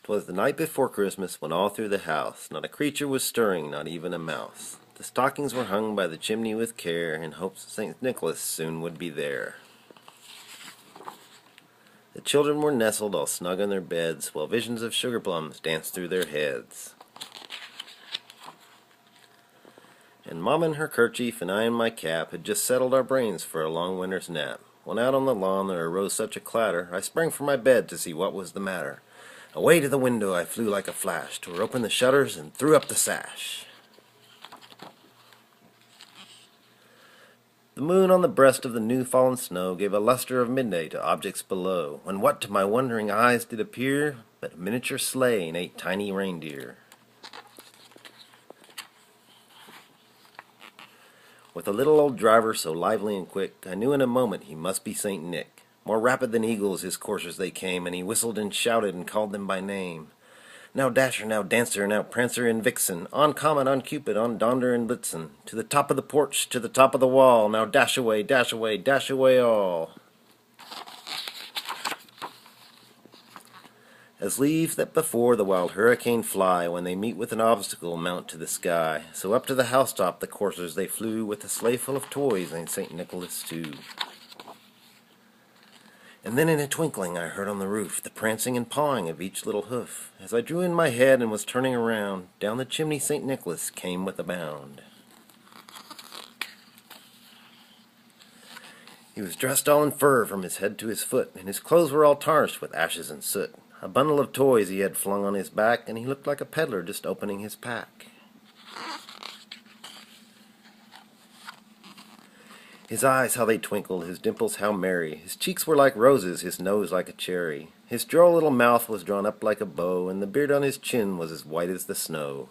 'Twas the night before Christmas, when all through the house not a creature was stirring, not even a mouse. The stockings were hung by the chimney with care, in hopes St. Nicholas soon would be there. The children were nestled all snug in their beds, while visions of sugar plums danced through their heads. And Mama in her kerchief and I in my cap had just settled our brains for a long winter's nap, when out on the lawn there arose such a clatter, I sprang from my bed to see what was the matter. Away to the window I flew like a flash, tore open the shutters and threw up the sash. The moon on the breast of the new-fallen snow gave a luster of midday to objects below, when what to my wondering eyes did appear but a miniature sleigh and 8 tiny reindeer. With a little old driver so lively and quick, I knew in a moment he must be St. Nick. More rapid than eagles his coursers they came, and he whistled and shouted and called them by name. Now Dasher, now Dancer, now Prancer and Vixen, on Comet, on Cupid, on Donder and Blitzen, to the top of the porch, to the top of the wall, now dash away, dash away, dash away all. As leaves that before the wild hurricane fly, when they meet with an obstacle, mount to the sky, so up to the housetop the coursers they flew, with a sleigh full of toys and St. Nicholas too. And then in a twinkling I heard on the roof the prancing and pawing of each little hoof. As I drew in my head and was turning around, down the chimney St. Nicholas came with a bound. He was dressed all in fur from his head to his foot, and his clothes were all tarnished with ashes and soot. A bundle of toys he had flung on his back, and he looked like a peddler just opening his pack. His eyes, how they twinkled, his dimples how merry, his cheeks were like roses, his nose like a cherry. His droll little mouth was drawn up like a bow, and the beard on his chin was as white as the snow.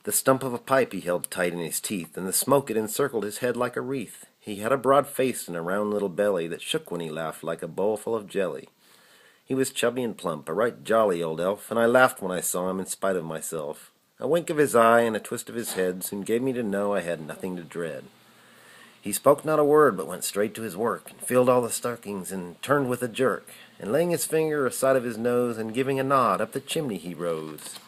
The stump of a pipe he held tight in his teeth, and the smoke it encircled his head like a wreath. He had a broad face and a round little belly that shook when he laughed like a bowl full of jelly. He was chubby and plump, a right jolly old elf, and I laughed when I saw him in spite of myself. A wink of his eye and a twist of his head soon gave me to know I had nothing to dread. He spoke not a word, but went straight to his work, and filled all the stockings, and turned with a jerk, and laying his finger aside of his nose, and giving a nod, up the chimney he rose.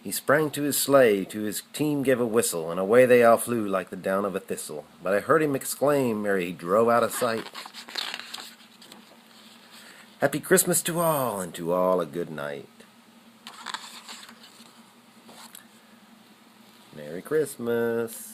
He sprang to his sleigh, to his team gave a whistle, and away they all flew like the down of a thistle. But I heard him exclaim ere he drove out of sight, "Happy Christmas to all, and to all a good night." Merry Christmas.